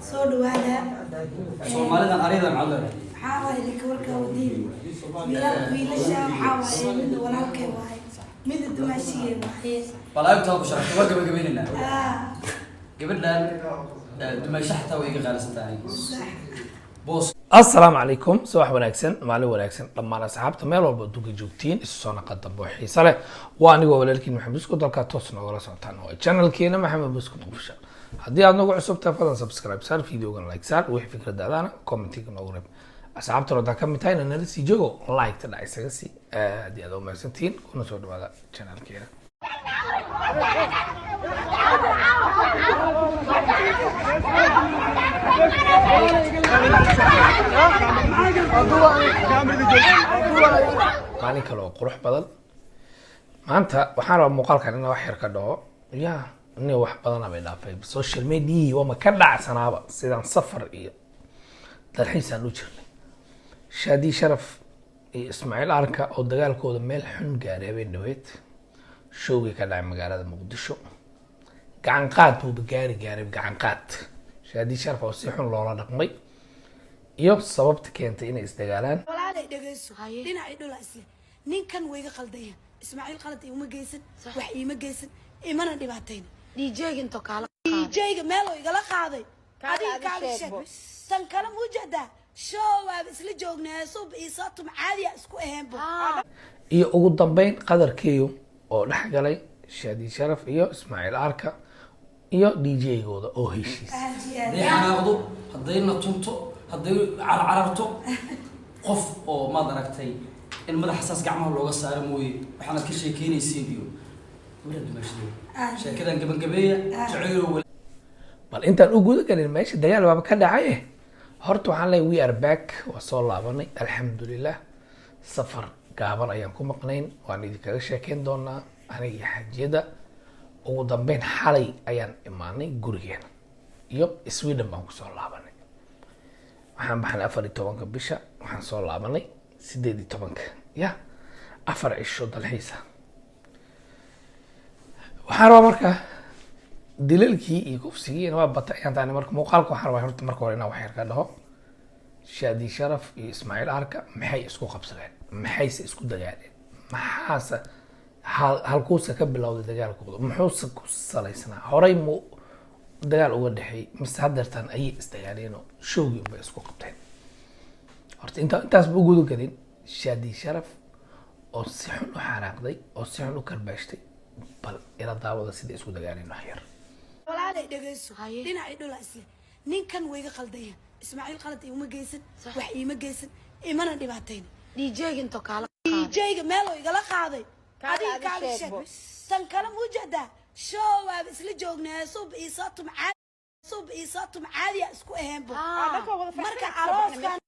صور هذا Soomaalida arida macallin حاول لك وركه ودين ويلا شام حاول من ولا كي واحد من الدمشقية واحد balaagta ku sharaxay waa gabagabeynina gabadhan dumaashaxta way iga qaalisantahay boos السلام عليكم صباح وناكسن مالي وناكسن لما أصحابته ميل والبا دوغا جوجتين إسوسونا قدام بوحي صالح وانيغو ولالكين محمد بسكو دالكا توسنا ولا سعطان هو channel كينا محمد بسكو قفشان هدي عاد نوغو عصوب تفضل سبسكرايب سار فيديو غن لايك سار وحي فكرة دادانا كومنتيك نوغرب أصحابته ردا كمتاين نرسي جوغو لايك تدعي سيغسي هدي عادو مرسنتين كنا سود بغا channel كينا maalin kale oo qurux badan maanta waxaan rabaa muuqaalkan inaan wax yar ka dhaho yaa inay wax badan bay dhaafay social media waa ma ka dhacsanaaba sidaan safar iyo dalxiisaan u jirnay shaadi sharaf iyo ismaaciil arka oo dagaalkooda meel xun gaaray habeen dhaweed showgii ka dhacay magaalada muqdisho gacan qaad buu gaaray gacan qaad shaadi sharaf oo si xun loola dhaqmay iyo sababta keentay inay isdagaalaan walaalay dhageyso dhinacii dhula isle ninkan wayga qaldaya ismaaciil qalad uma geysan wax iima geysan imana dhibaatayn DJinto kala DJga meel oo igala qaaday adiga kala sheeg tan kala mujada show aad isla joognaa sub isaatum caadi isku ahaanba iyo ugu dambeyn qadarkeeyo oo dhaxgalay shaadi sharaf iyo ismaaciil arka iyo DJ-gooda oo heshiis haday xanaaqdo haday natunto haday cararto qof oo maad aragtay in madax xasaas gacmaha looga saaro mooyee waxaad ka sheekeynaysiin iyo wala dumaashada sheekadan gabagabeeya jacaylo bal intaan u guda galin meesha dagaal baaba ka dhacay horta waxaan leeyahay we are back waa soo laabanay alxamdulillah safar gaaban ayaan ku maqnayn waan idinkaga sheekeyn doonaa aniga iyo xajiyada ugu dambeyn xalay ayaan imaanay gurigeena iyo Sweden baan kusoo laabanay waxaan baxnay 14 bisha waxaan soo laabanay 18 ya 4 cisho dalxiisa waxaan rabaa marka dilalkii iyo kufsigii waa batay ayaan taani marka muuqaalka waxaan rabaa horta marka hore inaan wax yar ka dhaho shaadi sharaf iyo ismaaciil arka maxay isku qabsadeen maxayse isku dagaaleen maxaase halkuusa ka bilowday dagaalkooda muxuuse ku salaysnaa horey mu dagaal uga dhexeey mise haddeertaan ayay isdagaaleen oo showgii unbay isku qabteen horta intaas ba uguda gelin shaadi sharaf oo si xun u xanaaqday oo si xun u karbaashtay bal ila daawada sida isku dagaaleen wax yar walaalay dhageyso dhinacii dhula isle ninkan wayga qaldaya ismaaciil qalad uma geysan wax iima geysan imana dhibaatayn DJinto kala DJga meel oo igala qaaday adiga kala sheeg tan kala mujada show aad isla joognaa sub isaatum caadi isku ahaanba marka arooskan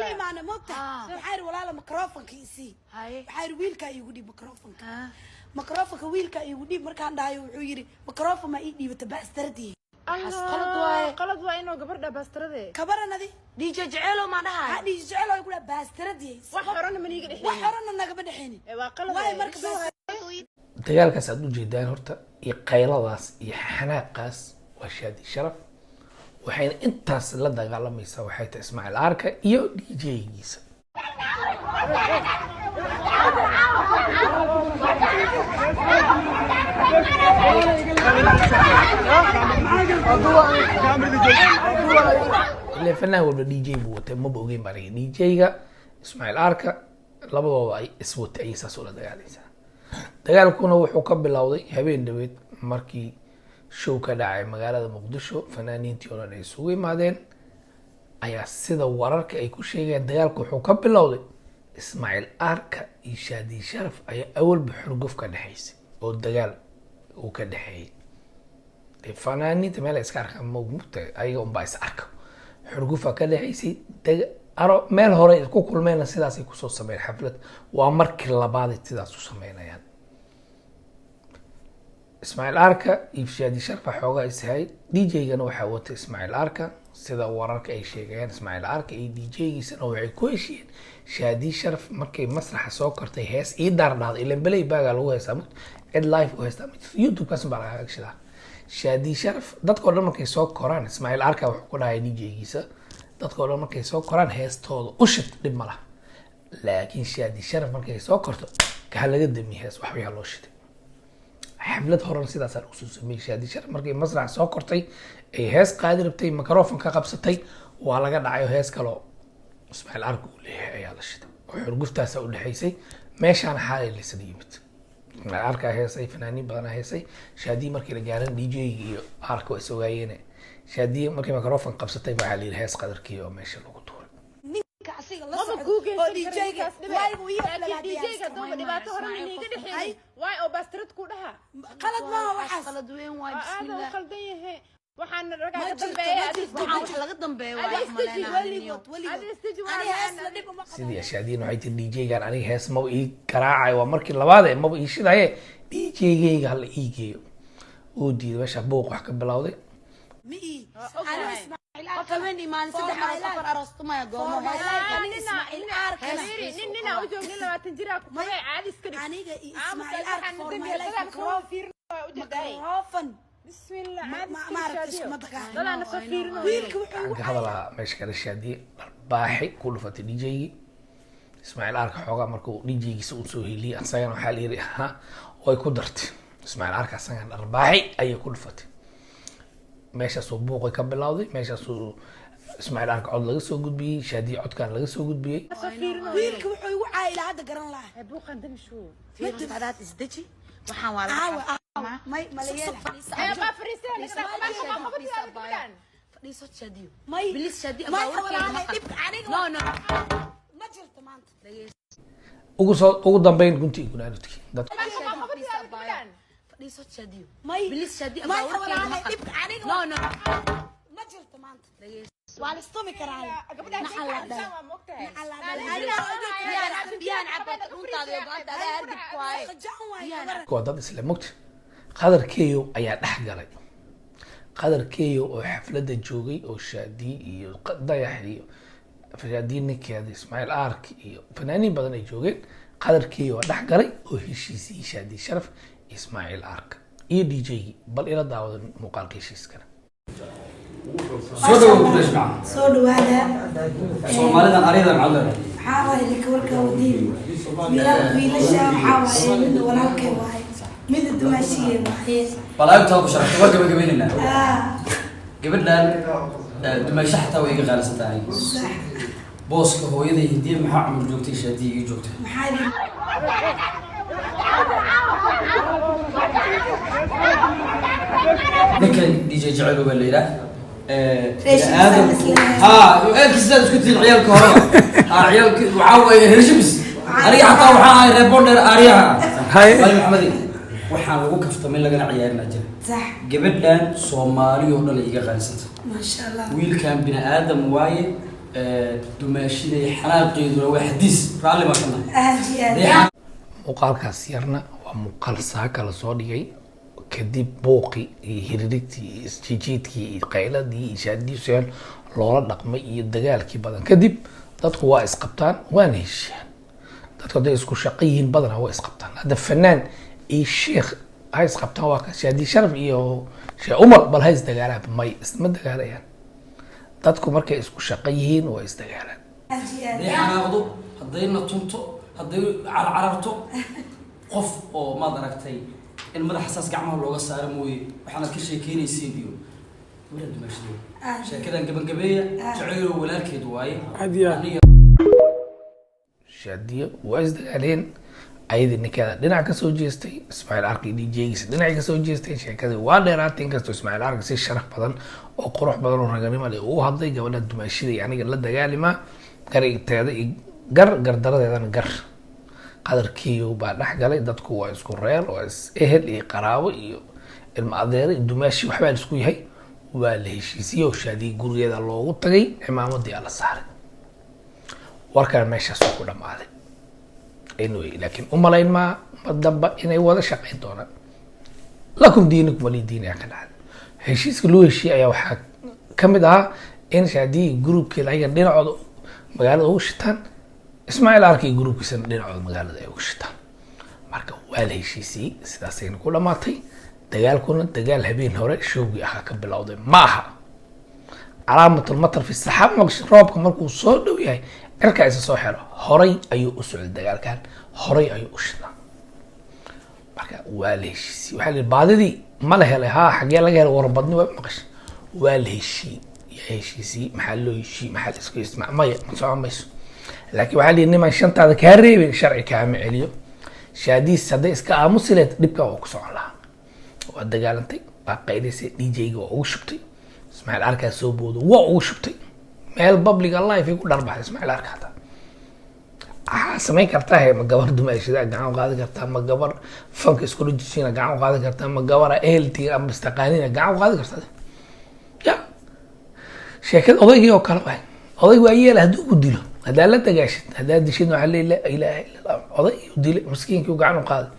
iimaana mogta waxay walaala microphone-kiisi waxay wiilka igu dhib microphone-ka wiilka igu dhib markaan dhahayo wuxuu yiri microphone ma ii dhiibata baastaradii qalad waa inuu gabadha baastarade kabaranadi DJ jeceelo ma dhahay ha DJ jeceelo ay kula baastaradii wax horana ma niga dhixin wax horana naga badhaxin waa qalad way marka dagaalkaas aad u jeedaan horta iyo qayladaas iyo xanaaqaas waa shaadi sharaf waxayna intaas la dagaalamaysaa waxay tahay ismaaciil arka iyo DJ-giisa ilaa fanaan walba DJ buu watay maba ogeyn baa laga DJ-ga ismaaciil arka labadooda ay iswatay ayay saas ula dagaalaysaa dagaalkuna wuxuu ka bilowday habeen dhaweed markii show ka dhacay magaalada muqdisho fanaaniintii oo dhan ay isugu yimaadeen ayaa sida wararka ay ku sheegayaan dagaalku wuxuu ka bilowday ismaaciil arka iyo shaadi sharaf ayaa awalba xurguf ka dhexaysay oo dagaal uu ka dhexeeyay fanaaniinta meel iska arka mugmugta ayaga unbaa is arka xurgufa ka dhexaysay meel hore isku kulmeyna sidaasay kusoo sameyn xaflad waa markii labaad sidaas u sameynayaan ismaaciil arka iyo shaadi sharaf xoogaa ishay DJ-gana waxaa watay ismaaciil arka sida wararka ay sheegayaan Ismaaciil Arka iyo DJ-giisana waxay ku heshiyeen Shaadi Sharaf markay masraxa soo kortay hees ii daardhaad ileen balay baaga lagu heesaa cid live u heestaa YouTube kaas baa laga agshadaa Shaadi Sharaf dadka oo dhan markay soo koraan Ismaaciil Arka wuxuu ku dhahay DJ-giisa dadka oo dhan markay soo koraan heestooda u shid dhib ma laha laakiin Shaadi Sharaf markay soo korto ka laga damiyo hees wax weeyaa loo shiday xaflad horan sidaas aan usoo sameeyay Shaadi Sharaf markay masrax soo kortay ay hees qaadi rabtay microphone ka qabsatay waa laga dhacay hees kale Ismaaciil Arka uu leeyahay ayaa la shiday oo xurguftaas u dhaxaysay meeshaan xaalay la yimid Ismaaciil Arka heesay fanaaniin badan heesay Shaadi markii la gaaray DJ iyo Arka way soogaayeen Shaadi markii microphone qabsatay baa la hees qadarkii oo meesha lagu tuuray ninka asiga la socdo oo DJ-ga way uu yeelay DJ-ga dooba dhibaato hore iniga dhixay way oo bastrad ku dhaha qalad ma waxaas qalad weyn waa bismillah qaldan yahay waxaan ragaa ka dambeeyay wax laga dambeeyo waa sidii Shaadi waxay tii DJ-gan aniga hees ma ii garaacay waa markii labaad ee ma ii shidaye DJ-gayga hal ii geeyo oo diiday meesha buuq wax ka bilowday mi كمان إيمان صدق على سفر أرسطما يا جوما إسماعيل أرك نينا وجوه نينا تنجرا كوي عادي سكري أنا إسماعيل أرك ميكروفون بسم الله عادي ما أعرف ما تقع لا أنا فكيرنا هذا لا مش كذا Shaadi baaxi kullu fatay DJ Ismaaciil Arka xoogaa markuu DJ-giisa u soo heliyay asagana waxa la yiri way ku dartay Ismaaciil Arka asagana arbaaxi ayay ku dhufatay meeshaas uu buuqay ka bilowday meeshaas uu Ismaaciil Arka cod laga soo gudbiyay Shaadi codkan laga soo gudbiyay wiilka wuxuu igu caayila hadda garan lahaa buuqan damshu في قناة إزدجي وحنا ولا ماي مليانة ما فريسان فريسة شاديو ماي بليس شادي ماي ولا دبك عليك لا لا ما جرت ما أنت ugu dambeyn guntii gunaanadkii dad فريسة شاديو ماي بليس شادي ماي ولا دبك عليك لا لا ما جرت ما أنت وعلى استومي كراي نحلا ده بيان عبد أنت هذا يبغى ده هرب كواي waa dad isla mugta qadarkeeyo ayaa dhex galay qadarkeeyo oo xafladda joogay oo Shaadi iyo dayax iyo Shaadi ninkeeda Ismaaciil Arka iyo fanaaniin badan ay joogeen qadarkeeyo dhex galay oo heshiisii Shaadi Sharaf Ismaaciil Arka iyo DJ-gi bal ila daawada muuqaalka heshiiskana soo dhawaada Soomaalida ariidan cadaan xaaway lika warka wadiin wiilasha xaaway mid walaalkay waay mid dumaashiyay waay balaayta ku sharxay waa gabagabeynina gabadhan dumaasha xataa way iga qaalisan tahay booska hooyaday hidii maxaa cumur joogtay Shaadi iga joogtay ninkan DJ jacayl oo leeyahay آدم كيسان سكتي العيال كهرباء عيال وعاوي هرشمس أريح حتى وحنا ريبوندر أريح هاي محمدي وحنا وقفت من لقنا عيالنا جل صح قبلنا صومالي ولا لقى خالصة ما شاء الله ويل كان بنا آدم واي دماشي حناقي ولا حديث رالي ما كنا أهدي muuqaalkaas yarna waa muuqaal saaka la soo dhigay kadib buuqi iyo hiririgtii iyo isjijiidkii iyo qayladii iyo Shaadi loola dhaqmay iyo dagaalkii badan kadib dadku waa isqabtaan waana heshiiyaan dadku hadday isku shaqo yihiin badanaa waa isqabtaan hadda fanaan iyo sheekh hay isqabtaan waa ka Shaadi Sharaf iyo Sheekh Umar bal hay isdagaalaan may isma dagaalayaan dadku markay isku shaqo yihiin waa isdagaalaan دي حناقضو هدينا تنتو هدي عرعرتو قف أو ما دركتي المدح حساس قعمه لوجا صار موي وحنا كل شيء كيني سيديو ولا دمشقي شكلها قبل قبية تعيروا ولا كيدواي عادية Shaadi waa isdagaaleen ayadii ninkeeda dhinac ka soo jeestay Ismaaciil Arka DJ-giisa dhinac ka soo jeestay sheekadii waa dheeraatay inkastoo Ismaaciil Arka si sharaf badan oo qurux badan oo raganimo leh uu hadlay gabadha dumaashida aniga la dagaalima garigteeda gardaradeedana gar qadarkiiyo baa dhex galay dadku waa isku reer oo is ehel iyo qaraabo iyo ilma adeer iyo dumaashi waxba la isku yahay waa la heshiisiyay oo Shaadi gurigeeda loogu tagay imaamadii ala saaray warkaan meeshaas ku dhamaaday anyway laakiin umalayn ma damba inay wada shaqeyn doonaan lakum diinukum wali diin ya qanad heshiiska loo heshiiyay ayaa waxa kamid ah in shaadii groupkeeda ayaga dhinacooda magaalada ugu shitaan ismaaciil arka iyo groupkiisana dhinacooda magaalada ay ugu shitaan marka waa la heshiisiyey sidaasayna ku dhamaatay dagaalkuna dagaal habeen hore showgii ahaa ka bilowday ma aha calaamatul matar fi saxaab maqsh roobka markuu soo dhow yahay cirka isa soo xiro horay ayuu u socday dagaalkan horay ayuu u shitaa marka waa la heshiisiyey waxaa la yidhi baadidii ma la helay haa xaggee laga helay warbadni waa maqash waa la heshiiyey yaa heshiisiyey maxaa loo heshiiyey maxaa la isku ismaa maya ma socon mayso laakiin waxaa la yidhi niman shantaada kaa reebin sharci kaama celiyo shaadiis hadday iska aamusileed dhibkan waa ku socon lahaa waa dagaalantay waa qaydaysay djga waa ugu shubtay ismaaciil arkaa soo boodo waa ugu shubtay meel public life ay ku dharbaxday ismaaciil arka hataa waxaa samayn kartaa he ma gabar dumaashidaa gacan u qaadi kartaa ma gabar fanka iskula jisiina gacan u qaadi kartaa ma gabara eheltiga ama istaqaanina gacan u qaadi kartaa ya sheekada odaygii oo kale waay oday waa yeela hadduu ku dilo haddaa la dagaashid haddaa dishid waxaa leeyi laa ilaaha illa allah oday u dilay miskiinkii gacan u qaaday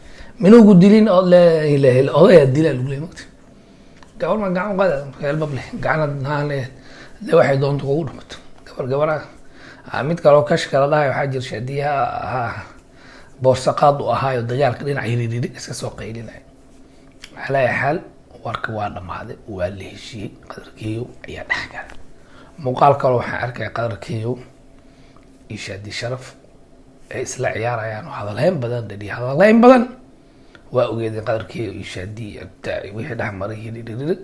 minuugu dilin oo laa ilaaha illa odayaa dilaa lagu leey magta gabar ma gacan u qaada meel bable gacanad naale de waxay doonto kugu dhamato gabaraa mid kaloo kash kala dhahay waxaa jira shaadiyaha boorsaqaad u ahaayo dagaalka dhinac hiririri iska soo qaylinaya calaa xaal warka waa dhamaaday waa la heshiiyey qadarkeeyo ayaa dhex galay muuqaal kaloo waxaan arkaya qadarkeeyo iyo shaadi sharaf ay isla ciyaarayaan oo hadalhayn badan dadii hadalhayn badan waa ogeedeen qadarkeeyo iyo shaadi wixii dhex maray hiririri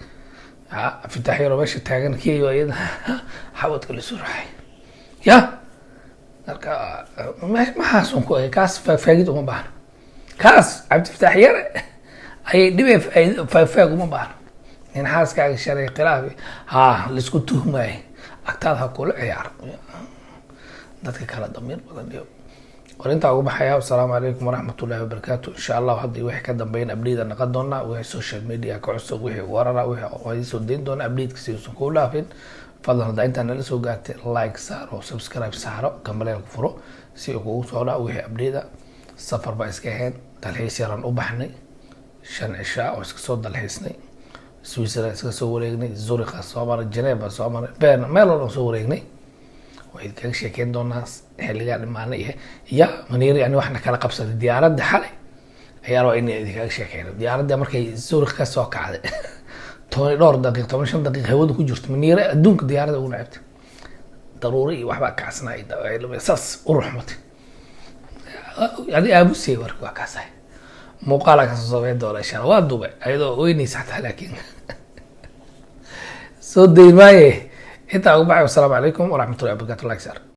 fitaax yaroo meesha taagan keeyo iyada xawadka la soo raxay ya marka maxaasun ku kaas faagfaagid uma baahno kaas cabdifataax yare ayay dhibay faagfaag uma baahno nin xaaskaaga shalay khilaaf laisku tuhmaayo agtaada ha kula ciyaaro dadka kala damiir badan iyo warintaa ugu baxaya asalaamu calaykum waraxmatullahi wabarakaatu insha allah haddii wixii ka dambeyn abdhida naqon doonaa wixii social media ka cusub wixii warara wixii soo dayn doona abdhidka si uusan kuu dhaafin fadlan haddaa intaa nala soo gaartay like saaro subscribe saaro gambaleelka furo si uu kugu soo dhaa wixii abdhida safar baa iska ahayn dalxiis yaraan u baxnay 5 cishaa oo iska soo dalxiisnay Switzerland iska soo wareegnay Zurich soo maray Geneva soo maray Bern meel walba soo wareegnay way kaga sheekeyn doonaa xilliga dhimaanay ya maniir yani waxna kala qabsaday diyaaradda xalay ayaa roo inay idinkaga sheekeyno diyaaradda markay Zurich ka soo kacday toban dhowr daqiiqo 15 daqiiqo hawada ku jirto maniir adduunka diyaaradda ugu nacabtay daruuri iyo waxba ka casnaa saas u ruxmatay yani abu sey warka waa kaasay muuqaala ka soo soo doona insha Allah waa duubay ayadoo weynaysa xataa laakiin soo deymaaye inta ugu baxay. Wassalaamu calaykum waraxmatullahi wabarakaatu.